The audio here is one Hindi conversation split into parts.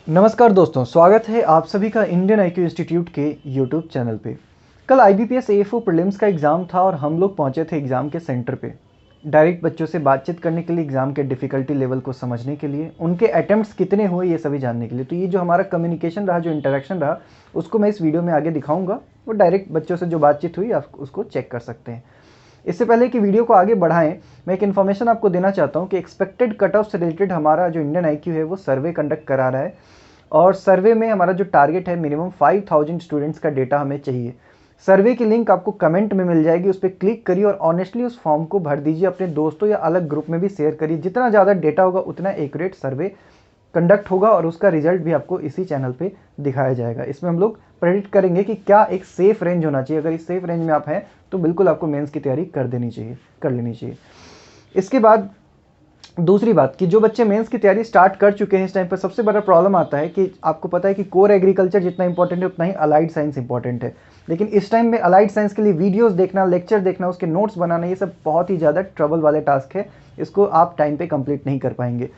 नमस्कार दोस्तों, स्वागत है आप सभी का इंडियन आईक्यू इंस्टीट्यूट के यूट्यूब चैनल पे। कल आईबीपीएस एएफओ प्रीलिम्स का एग्ज़ाम था और हम लोग पहुंचे थे एग्ज़ाम के सेंटर पे डायरेक्ट बच्चों से बातचीत करने के लिए, एग्ज़ाम के डिफ़िकल्टी लेवल को समझने के लिए, उनके अटैम्प्ट्स कितने हुए ये सभी जानने के लिए। तो ये जो हमारा कम्युनिकेशन रहा, जो इंटरेक्शन रहा, उसको मैं इस वीडियो में आगे दिखाऊँगा। वो डायरेक्ट बच्चों से जो बातचीत हुई आप उसको चेक कर सकते हैं। इससे पहले कि वीडियो को आगे बढ़ाएं, मैं एक इन्फॉर्मेशन आपको देना चाहता हूं कि एक्सपेक्टेड कट ऑफ से रिलेटेड हमारा जो इंडियन आईक्यू है वो सर्वे कंडक्ट करा रहा है और सर्वे में हमारा जो टारगेट है मिनिमम 5000 स्टूडेंट्स का डेटा हमें चाहिए। सर्वे की लिंक आपको कमेंट में मिल जाएगी, उस पर क्लिक करिए और ऑनेस्टली उस फॉर्म को भर दीजिए। अपने दोस्तों या अलग ग्रुप में भी शेयर करिए। जितना ज़्यादा डेटा होगा उतना एक्यूरेट सर्वे कंडक्ट होगा और उसका रिजल्ट भी आपको इसी चैनल पे दिखाया जाएगा। इसमें हम लोग प्रेडिक्ट करेंगे कि क्या एक सेफ रेंज होना चाहिए। अगर इस सेफ रेंज में आप हैं तो बिल्कुल आपको मेंस की तैयारी कर लेनी चाहिए। इसके बाद दूसरी बात कि जो बच्चे मेंस की तैयारी स्टार्ट कर चुके हैं, इस टाइम पर सबसे बड़ा प्रॉब्लम आता है कि आपको पता है कि कोर एग्रीकल्चर जितना इंपॉर्टेंट है उतना ही अलाइड साइंस इंपॉर्टेंट है। लेकिन इस टाइम में अलाइड साइंस के लिए वीडियोस देखना, लेक्चर देखना, उसके नोट्स बनाना, ये सब बहुत ही ज़्यादा ट्रबल वाले टास्क है। इसको आप टाइम पे कंप्लीट नहीं कर पाएंगे।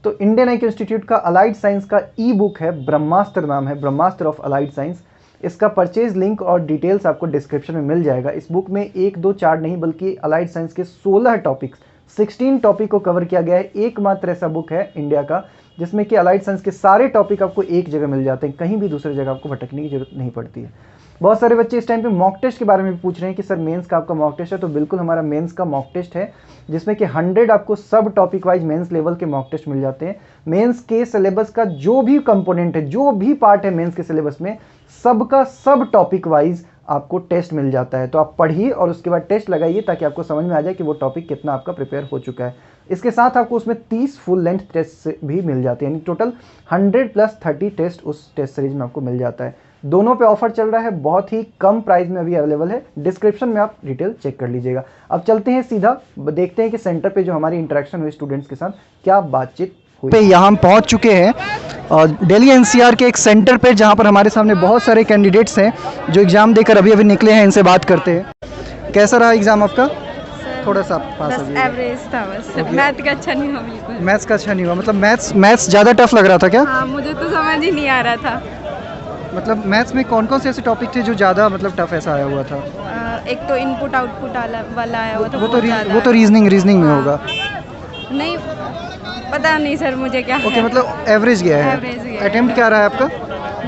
तो इंडियन आईक्यू इंस्टीट्यूट का अलाइड साइंस का ई बुक है, ब्रह्मास्त्र नाम है, ब्रह्मास्त्र ऑफ अलाइड साइंस। इसका परचेज लिंक और डिटेल्स आपको डिस्क्रिप्शन में मिल जाएगा। इस बुक में 1, 2, 4 नहीं बल्कि अलाइड साइंस के 16 टॉपिक्स, 16 टॉपिक को कवर किया गया है। एकमात्र ऐसा बुक है इंडिया का जिसमें कि अलाइड साइंस के सारे टॉपिक आपको एक जगह मिल जाते हैं, कहीं भी दूसरी जगह आपको भटकने की जरूरत नहीं पड़ती है। बहुत सारे बच्चे इस टाइम पे मॉक टेस्ट के बारे में भी पूछ रहे हैं कि सर मेंस का आपका मॉक टेस्ट है। तो बिल्कुल हमारा मेंस का मॉक टेस्ट है जिसमें कि 100 आपको सब टॉपिक वाइज मेंस लेवल के मॉक टेस्ट मिल जाते हैं। मेंस के सिलेबस का जो भी कंपोनेंट है, जो भी पार्ट है मेंस के सिलेबस में, सबका सब टॉपिक वाइज आपको टेस्ट मिल जाता है। तो आप पढ़िए और उसके बाद टेस्ट लगाइए ताकि आपको समझ में आ जाए कि वो टॉपिक कितना आपका प्रिपेयर हो चुका है। इसके साथ आपको उसमें 30 फुल लेंथ टेस्ट भी मिल जाते हैं, यानी टोटल 100 + 30 टेस्ट उस टेस्ट सीरीज में आपको मिल जाता है। दोनों पे ऑफर चल रहा है, बहुत ही कम प्राइस में अभी अवेलेबल है। डिस्क्रिप्शन में आप डिटेल चेक कर लीजिएगा। अब चलते हैं सीधा, देखते हैं कि सेंटर पे जो हमारी इंटरेक्शन हुई स्टूडेंट्स के साथ, क्या बातचीत पे यहाँ हम पहुँच चुके हैं और दिल्ली एनसीआर के एक सेंटर पे जहाँ पर हमारे सामने बहुत सारे कैंडिडेट्स हैं जो एग्ज़ाम देकर अभी अभी निकले हैं। इनसे बात करते हैं। कैसा रहा एग्ज़ाम आपका? थोड़ा सा पास एवरेज था बस। मैथ का अच्छा नहीं हुआ बिल्कुल। मैथ्स का अच्छा नहीं हुआ? मतलब मैथ्स ज़्यादा टफ लग रहा था क्या? हाँ, मुझे तो समझ ही नहीं आ रहा था। मतलब मैथ्स में कौन कौन से ऐसे टॉपिक थे जो ज़्यादा मतलब टफ ऐसा आया हुआ था? एक तो इनपुट आउटपुट वाला आया हुआ था। वो तो रीजनिंग में होगा। नहीं पता नहीं सर मुझे क्या ओके, मतलब एवरेज गया है। अटेम्प्ट क्या रहा है आपका?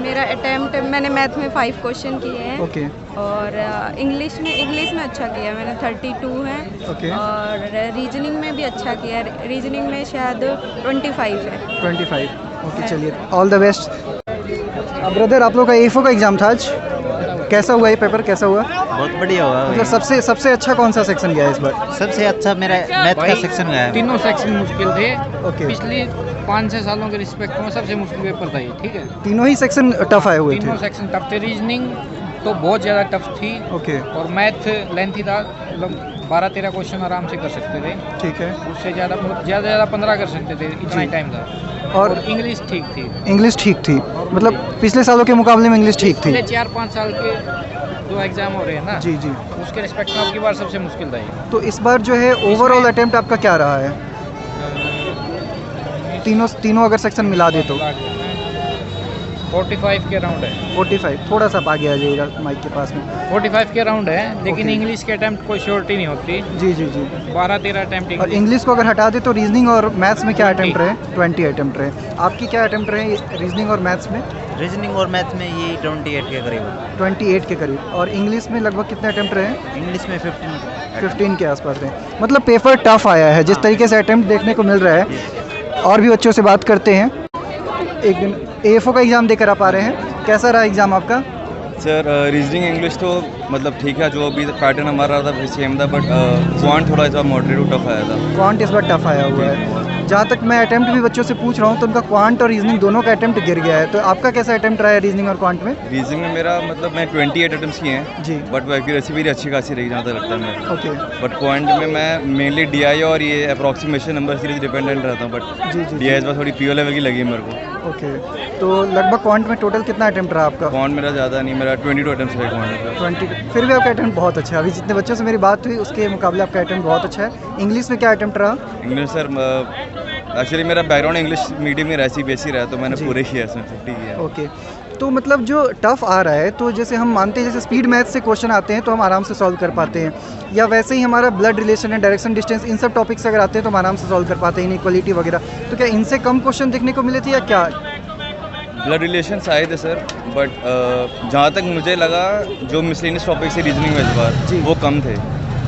मेरा अटेम्प्ट, मैंने मैथ में 5 क्वेश्चन किए हैं। ओके। और इंग्लिश में अच्छा किया मैंने, 32 है। ओके। और रीजनिंग में भी अच्छा किया, रीजनिंग में शायद 25 है। 25। ओके, चलिए ऑल द बेस्ट। ब्रदर, आप लोग का एएफओ का एग्ज़ाम था आज, कैसा हुआ ये पेपर? कैसा हुआ? बहुत बढ़िया हुआ। मतलब सबसे अच्छा कौन सा सेक्शन गया इस बार? सबसे अच्छा मेरा मैथ का सेक्शन गया है। तीनों सेक्शन मुश्किल थे। ओके। पिछले 5-6 सालों के रिस्पेक्ट में सबसे मुश्किल पेपर था ये। ठीक है, तीनों ही सेक्शन टफ आए हुए थे। तीनों सेक्शन टफ थे। रीजनिंग तो बहुत ज़्यादा टफ थी। ओके। और मैथ लेंथी था, मतलब 12-13 क्वेश्चन आराम से कर सकते थे। ठीक है। उससे ज़्यादा मतलब ज़्यादा 15 कर सकते थे, इतना ही टाइम था। और इंग्लिश ठीक थी। इंग्लिश ठीक थी, मतलब पिछले सालों के मुकाबले में इंग्लिश ठीक थी। पिछले 4-5 साल के जो एग्ज़ाम हो रहे हैं ना, जी जी, उसके रिस्पेक्ट में आपकी बार सबसे मुश्किल था ये। तो इस बार जो है ओवरऑल अटेम्प्ट आपका क्या रहा है? तीनों अगर सेक्शन मिला दे तो 45 के राउंड है। 45। थोड़ा सा आगे आ जाइएगा माइक के पास में। 45 के राउंड है, लेकिन ओके। इंग्लिश के अटेम्प्ट कोई श्योरिटी नहीं होती। जी जी जी। 12-13 अटेम्प्ट और इंग्लिश को अगर हटा दे तो रीजनिंग और मैथ्स में क्या अटेम्प्ट रहे? 20 अटेम्प्ट रहे। आपकी क्या अटेम्प्ट रहे रीजनिंग और मैथ्स में? रीजनिंग और मैथ में ये 28 के करीब है। 28 के करीब। और इंग्लिश में लगभग कितने अटेम्प्ट रहे? इंग्लिश में 15 के आसपास रहे। मतलब पेपर टफ आया है जिस तरीके से अटेम्प्ट देखने को मिल रहा है। और भी बच्चों से बात करते हैं। एक दिन एएफओ का एग्ज़ाम देकर आप आ रहे हैं, कैसा रहा एग्ज़ाम आपका? सर रीजनिंग इंग्लिश तो मतलब ठीक है, जो अभी पैटर्न हमारा था सेम था, बट क्वांट थोड़ा सा मॉडरेट टफ आया था। क्वांट इस बार टफ आया हुआ है। जहाँ तक मैं अटेम्प्ट भी बच्चों से पूछ रहा हूँ तो उनका क्वांट और रीजनिंग दोनों का अटेम्प्ट गिर गया है। तो आपका कैसा अटेम्प्ट रहा है रीजनिंग और क्वांट में? रीजनिंग में मेरा मतलब मैं 28 अटेम्प्ट्स किए हैं जी। बट वो एक्यूरेसी भी अच्छी खासी रही जहाँ तक लगता है मेरे। ओके। बट क्वांट में मैं मेनली डीआई और ये अप्रॉक्सीमेशन नंबर सीरीज डिपेंडेंट रहता हूँ, बट जी जी। डीआई इस बार थोड़ी पीओ लेवल की लगी मेरे को। ओके, तो लगभग क्वांट में टोटल कितना अटेम्प्ट रहा आपका? क्वांट मेरा ज़्यादा नहीं, मेरा 22 अटेम्प्ट्स रहे क्वांट में। 20। फिर भी आपका अटेम्प्ट बहुत अच्छा है। अभी जितने बच्चों से मेरी बात हुई उसके मुकाबले आपका अटेम्प्ट बहुत अच्छा है। इंग्लिश में क्या अटेम्प्ट रहा? इंग्लिश सर एक्चुअली मेरा बैकग्राउंड इंग्लिश मीडियम में रहा, CBSE रहा, तो मैंने जी। पूरे किया इसमें 50 किया। ओके, तो मतलब जो टफ़ आ रहा है, तो जैसे हम मानते हैं जैसे स्पीड मैथ से क्वेश्चन आते हैं तो हम आराम से सॉल्व कर पाते हैं, या वैसे ही हमारा ब्लड रिलेशन है, डायरेक्शन डिस्टेंस, इन सब टॉपिक्स अगर आते हैं तो हम आराम से सॉल्व कर पाते हैं, इनइक्वालिटी वगैरह, तो क्या इनसे कम क्वेश्चन देखने को मिले थे या क्या? ब्लड रिलेशंस आए थे सर, बट जहाँ तक मुझे लगा जो मिसलेनियस टॉपिक से रीजनिंग में इस जी। बार वो कम थे।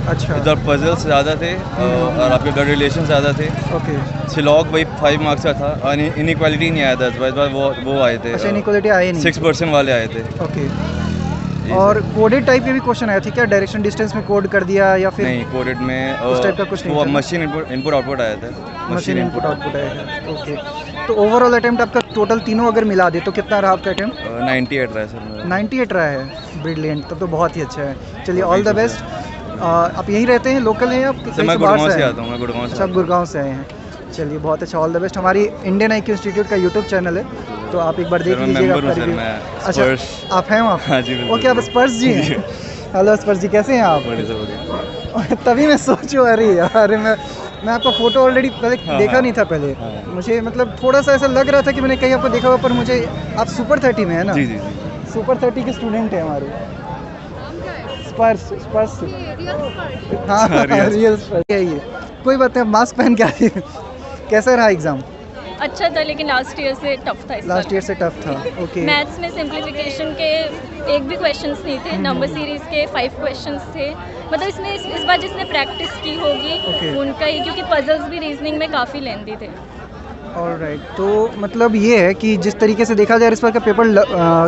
अच्छा, इधर पजल्स ज़्यादा थे और आपके ब्लड रिलेशन ज़्यादा थे। ओके। सिलॉग वही 5 मार्क्स का था और इनइक्वालिटी नहीं आया था इस बार वो आए थे। अच्छा, इनइक्वालिटी आए नहीं। 6% वाले आए थे। ओके, जी और सर। कोडेड टाइप के भी क्वेश्चन आए थे क्या? डायरेक्शन डिस्टेंस में कोड कर दिया या फिर नहीं, कोडेड में उस टाइप का कुछ नहीं वो था? मशीन इनपुट आउटपुट आया था। मशीन इनपुट आउटपुट आएगा? ओके, तो ओवरऑल अटेम्प्ट आपका टोटल तीनों अगर मिला दे तो कितना रहा आपका अटेम्प्ट? 98 रहा है सर मेरा। 98 रहा है, ब्रिलियंट, तब तो बहुत ही अच्छा है। चलिए, all the Thank you, best. आप यहीं रहते हैं, लोकल हैं आप? सर कहीं मैं से बाहर गुड़गांव से आए हैं? आता हूँ, मैं गुड़गांव से अच्छा, आप गुड़गांव से आए हैं। चलिए, बहुत अच्छा, ऑल द बेस्ट। हमारी इंडियन IQ इंस्टीट्यूट का यूट्यूब चैनल है, तो आप एक बार देख सर, मैं लीजिएगा। member हूँ आपका सर, review। मैं अच्छा, स्पर्श। आप हैं वहाँ? हाँ जी, बिल्कुल। ओके, आप स्पर्श जी हैं? हेलो स्पर्श जी, कैसे हैं आप? बढ़िया सर, बढ़िया। तभी मैं सोचूं, अरे यार, मैं आपका फ़ोटो ऑलरेडी पहले हाँ, देखा हाँ। नहीं था पहले। हाँ। मुझे मतलब थोड़ा सा ऐसा लग रहा था कि मैंने कहीं आपको देखा हुआ, पर मुझे आप सुपर 30 में है ना? जी जी जी। सुपर 30 के स्टूडेंट हैं हमारे। स्पर्श, स्पर्श। हाँ, रियल रियल स्पर्श है ये। कोई बात नहीं, मास्क पहन के आइए। कैसा रहा एग्ज़ाम? अच्छा था, लेकिन लास्ट ईयर से टफ था। लास्ट ईयर से टफ था। ओके, मैथ्स में सिंप्लीफिकेशन के एक भी क्वेश्चंस नहीं थे, नंबर सीरीज के 5 क्वेश्चंस थे। मतलब इसमें इस बार जिसने प्रैक्टिस की होगी Okay. उनका ही, क्योंकि पजल्स भी रीजनिंग में काफ़ी लेंदी थे। ऑलराइट, तो मतलब ये है कि जिस तरीके से देखा जाए इस बार का पेपर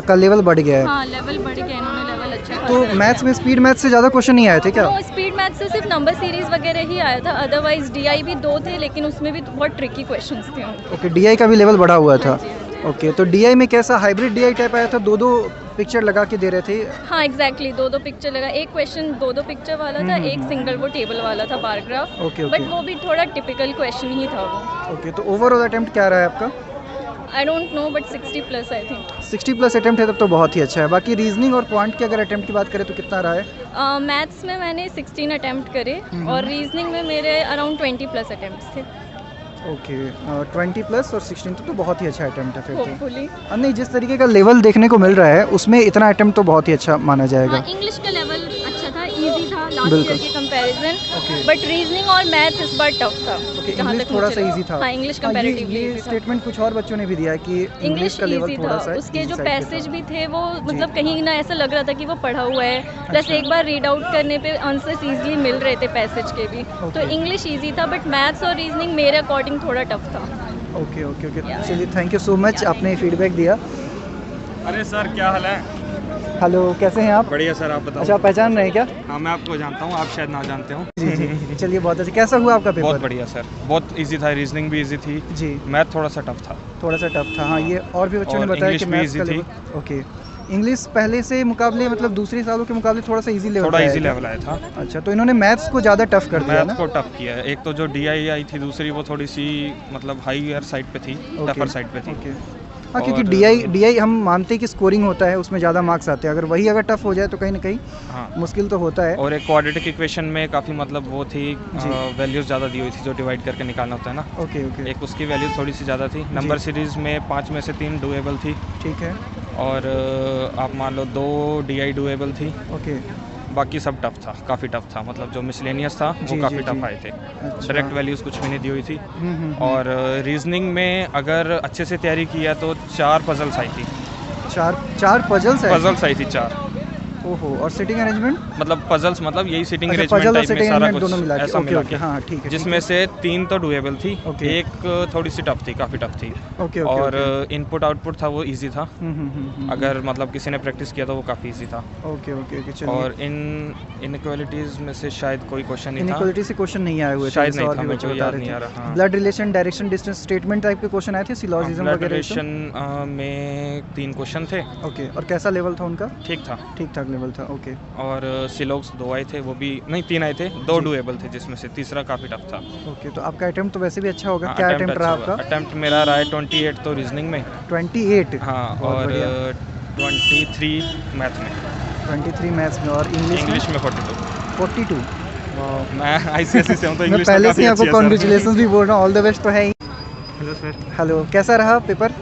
का लेवल बढ़ गया है। हाँ, लेवल बढ़ गया, इन्होंने लेवल अच्छा तो मैथ्स में स्पीड मैथ्स से ज़्यादा क्वेश्चन नहीं आए थे क्या? स्पीड मैथ से सिर्फ नंबर सीरीज वगैरह ही आया था, अदरवाइज DI भी 2 थे, लेकिन उसमें भी बहुत ट्रिकी क्वेश्चंस थे उनके। ओके, DI का भी लेवल बढ़ा हुआ था। हाँ जी। ओके, तो DI में कैसा हाइब्रिड DI टाइप आया था? दो पिक्चर लगा के दे रहे थे? हाँ एग्जैक्टली, 2 पिक्चर लगा, एक क्वेश्चन 2 पिक्चर वाला था, एक सिंगल वो टेबल वाला था, bar graph. Okay, but okay. वो भी थोड़ा टिपिकल क्वेश्चन ही था वो। ओके, तो ओवरऑल अटेम्प्ट क्या रहा है आपका? I don't know, but 60 plus I think. 60 plus attempt है, तब तो बहुत ही अच्छा है। बाकी रीजनिंग और क्वांट की अगर अटेम्प्ट की बात करें तो कितना रहा है? मैथ्स में मैंने 16 अटेम्प्ट करे और रीजनिंग में मेरे अराउंड 20 प्लस अटेम्प्ट्स थे, ओके, 20 प्लस और 16 तो बहुत ही अच्छा अटेम्प्ट है फिर तो। होपफुली। नहीं, जिस तरीके का लेवल देखने को मिल रहा है उसमें इतना अटेम्प्ट तो बहुत ही अच्छा माना जाएगा। हाँ, इंग्लिश का लेवल अच्छा था, इजी था लास्ट बिल्कुल। ईयर के कंपैरिजन, Okay. बट रीजनिंग और मैथ इस बार टफ था। ओके, जहाँ इंग्लिश तक थोड़ा मुझे सा लगा। इजी था। हाँ, इंग्लिश हाँ, कंपैरेटिवली ये इजी था। स्टेटमेंट कुछ और बच्चों ने भी दिया है कि इंग्लिश का लेवल ईजी थोड़ा था, सा उसके easy जो side पे पैसेज था। भी थे वो मतलब कहीं ना ऐसा लग रहा था कि वो पढ़ा हुआ है, प्लस अच्छा। एक बार रीड आउट करने पे आंसर्स इजीली मिल रहे थे पैसेज के भी। तो Okay. इंग्लिश इजी था, बट मैथ्स और रीजनिंग मेरे अकॉर्डिंग थोड़ा टफ था। Okay okay okay, Yeah. चलिए, थैंक यू सो मच, आपने फीडबैक दिया। अरे सर, क्या हाल है? हेलो, कैसे हैं आप? बढ़िया सर, आप बताओ। अच्छा, आप पहचान रहे हैं क्या? हाँ, मैं आपको जानता हूँ, आप शायद ना जानते हो। जी जी, चलिए, बहुत अच्छा। कैसा हुआ आपका पेपर? बहुत बढ़िया सर, बहुत इजी था, रीजनिंग भी इजी थी, जी, मैथ थोड़ा सा टफ था। थोड़ा सा टफ था। हाँ, ये और भी बच्चों ने और बताया कि English भी मैथ्स का easy थी। लेवल। ओके, इंग्लिश पहले से मुकाबले मतलब दूसरे सालों के मुकाबले थोड़ा सा इजी लेवल थोड़ा का इजी है। लेवल आया था। अच्छा, तो इन्होंने मैथ्स को ज़्यादा टफ कर दिया मैथ ना? को टफ किया है। एक तो जो DI आई थी, दूसरी वो थोड़ी सी मतलब हाईयर साइड पे थी, ओके, टफर साइड पे थी। ओके। हाँ, क्योंकि और- DI हम मानते हैं कि स्कोरिंग होता है, उसमें ज़्यादा मार्क्स आते हैं। अगर वही अगर टफ हो जाए तो कहीं ना कहीं हाँ, मुश्किल तो होता है। और एक क्वाड्रेटिक इक्वेशन में काफ़ी मतलब वो थी, जी। वैल्यूज़ ज़्यादा दी हुई थी जो डिवाइड करके निकालना होता है ना, ओके ओके, एक उसकी वैल्यू थोड़ी सी ज़्यादा थी। नंबर सीरीज़ में 5 में से 3 डुएबल थी, ठीक है, और आप मान लो 2 DI डुएबल थी, ओके। बाकी सब टफ था, काफ़ी टफ था। मतलब जो मिसलेनियस था जी, वो काफ़ी जी, टफ जी। आए थे। अच्छा। डायरेक्ट वैल्यूज़ कुछ भी नहीं दी हुई थी। हम्म। और रीजनिंग में अगर अच्छे से तैयारी किया तो 4 पजल्स आई थी। चार पजल्स है? पजल्स आई थी 4, ओहो, और सिटिंग अरेंजमेंट? मतलब पजल्स मतलब यही सीटिंग अच्छा, अरेंजमेंट पजल और टाइप में सिटिंग सारा अरेंजमेंट कुछ दोनों मिला के। ऐसा ओके मिला ओके, के, हाँ ठीक है। जिसमें से 3 तो डुएबल थी, ओके। एक थोड़ी सी टफ थी, काफ़ी टफ थी। ओके और इनपुट आउटपुट था वो इजी था। हम्म। अगर मतलब किसी ने प्रैक्टिस किया तो वो काफ़ी इजी था। ओके ओके ओके, चलिए। और इनइक्वालिटीज़ में से शायद कोई क्वेश्चन नहीं था। इनइक्वालिटी से क्वेश्चन नहीं आए हुए थे, शायद जैसे नहीं और था, भी मेरे बच्चे को बता याद रहे नहीं थे। आ रहा। हाँ। Blood relation, direction distance, statement type के क्वेश्चन आए थे, सिलोजिज्म ब्लड वगैरह ये सब? रिलेशन में 3 क्वेश्चन थे, ओके, और कैसा लेवल था उनका? ठीक था। ठीक ठाक लेवल था, ओके। और सिलोग्स 2 आए थे, वो भी नहीं 3 आए थे, 2 डुएबल थे, जिसमें से तीसरा काफ़ी टफ था। ओके, तो आपका अटेम्प्ट तो वैसे भी अच्छा होगा। क्या अटेम्प्ट रहा आपका? अटेम्प्ट मेरा रहा है 28 तो रीजनिंग में, 28? हाँ, बहुत और बढ़िया। 23 मैथ में, 23 मैथ्स में, और इंग्लिश में 42। 42? मैं ICSE से हूँ तो मैं इंग्लिश पहले से ही आपको कॉन्ग्रेचुलेशन भी बोल रहा हूँ, ऑल द बेस्ट तो है ही। Hello sir. हेलो, कैसा रहा पेपर?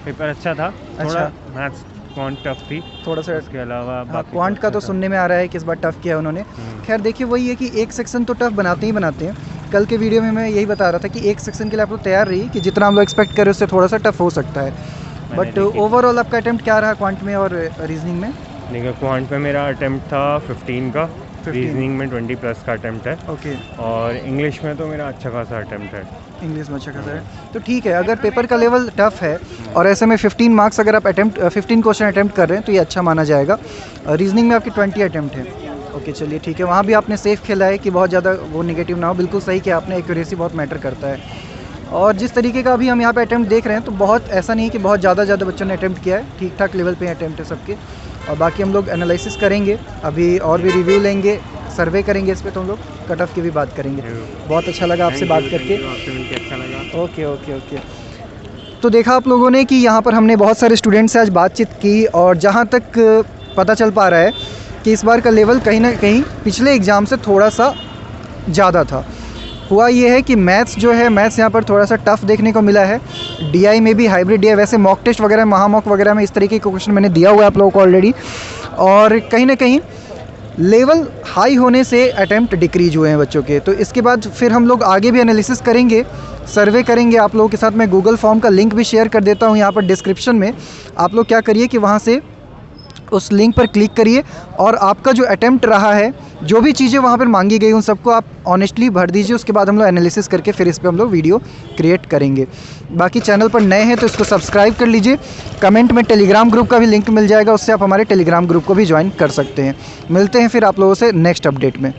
पेपर अच्छा था। अच्छा। थोड़ा मैथ्स क्वांट टफ थी, थोड़ा सा उसके अलावा बाकी क्वांट का तो अच्छा था। सुनने में आ रहा है कि इस बार टफ़ किया उन्होंने। खैर देखिए, वही है कि एक सेक्शन तो टफ़ बनाते ही बनाते हैं। कल के वीडियो में मैं यही बता रहा था कि एक सेक्शन के लिए आप लोग तैयार रहिए कि जितना हम लोग एक्सपेक्ट करें उससे थोड़ा सा टफ़ हो सकता है। बट देखी। ओवरऑल आपका अटेम्प्ट क्या रहा क्वांट में और रीजनिंग में? देखिए, क्वांट पे मेरा अटेम्प्ट था 15 का, 15 रीजनिंग में 20 प्लस का अटेम्प्ट है, ओके, और इंग्लिश में तो मेरा अच्छा खासा अटेम्प्ट है। इंग्लिश में अच्छा खासा है तो ठीक है। अगर पेपर का लेवल टफ़ है और ऐसे में 15 मार्क्स अगर आप 15 क्वेश्चन अटेम्प्ट कर रहे हैं तो ये अच्छा माना जाएगा। रीजनिंग में आपके 20 अटेम्प्ट हैं। ओके, चलिए ठीक है। वहाँ भी आपने सेफ खेला है कि बहुत ज़्यादा वो नेगेटिव ना हो। बिल्कुल सही कि आपने, एक्यूरेसी बहुत मैटर करता है। और जिस तरीके का अभी हम यहाँ पे अटेम्प्ट देख रहे हैं तो बहुत ऐसा नहीं कि बहुत ज़्यादा बच्चों ने अटेम्प्ट किया है। ठीक ठाक लेवल पे अटेम्प्ट है सबके। और बाकी हम लोग एनालिसिस करेंगे अभी, और भी रिव्यू लेंगे, सर्वे करेंगे इस पर, तो हम लोग कट ऑफ की भी बात करेंगे। बहुत अच्छा लगा आपसे बात करके। आपसे मिलकर अच्छा लगा। Okay okay okay. तो देखा आप लोगों ने कि यहाँ पर हमने बहुत सारे स्टूडेंट्स से आज बातचीत की, और जहाँ तक पता चल पा रहा है कि इस बार का लेवल कहीं ना कहीं पिछले एग्ज़ाम से थोड़ा सा ज़्यादा था। हुआ ये है कि मैथ्स जो है, मैथ्स यहाँ पर थोड़ा सा टफ़ देखने को मिला है। डीआई में भी हाइब्रिड डीआई, वैसे मॉक टेस्ट वगैरह, महामॉक वगैरह में इस तरीके के क्वेश्चन मैंने दिया हुआ है आप लोगों को ऑलरेडी। और कहीं ना कहीं लेवल हाई होने से अटेम्प्ट डिक्रीज हुए हैं बच्चों के। तो इसके बाद फिर हम लोग आगे भी एनालिसिस करेंगे, सर्वे करेंगे आप लोगों के साथ। मैं गूगल फॉर्म का लिंक भी शेयर कर देता हूँ यहाँ पर डिस्क्रिप्शन में। आप लोग क्या करिए कि वहाँ से उस लिंक पर क्लिक करिए, और आपका जो अटेम्प्ट रहा है, जो भी चीज़ें वहाँ पर मांगी गई उन सबको आप ऑनेस्टली भर दीजिए। उसके बाद हम लोग एनालिसिस करके फिर इस पर हम लोग वीडियो क्रिएट करेंगे। बाकी चैनल पर नए हैं तो इसको सब्सक्राइब कर लीजिए। कमेंट में टेलीग्राम ग्रुप का भी लिंक मिल जाएगा, उससे आप हमारे टेलीग्राम ग्रुप को भी ज्वाइन कर सकते हैं। मिलते हैं फिर आप लोगों से नेक्स्ट अपडेट में।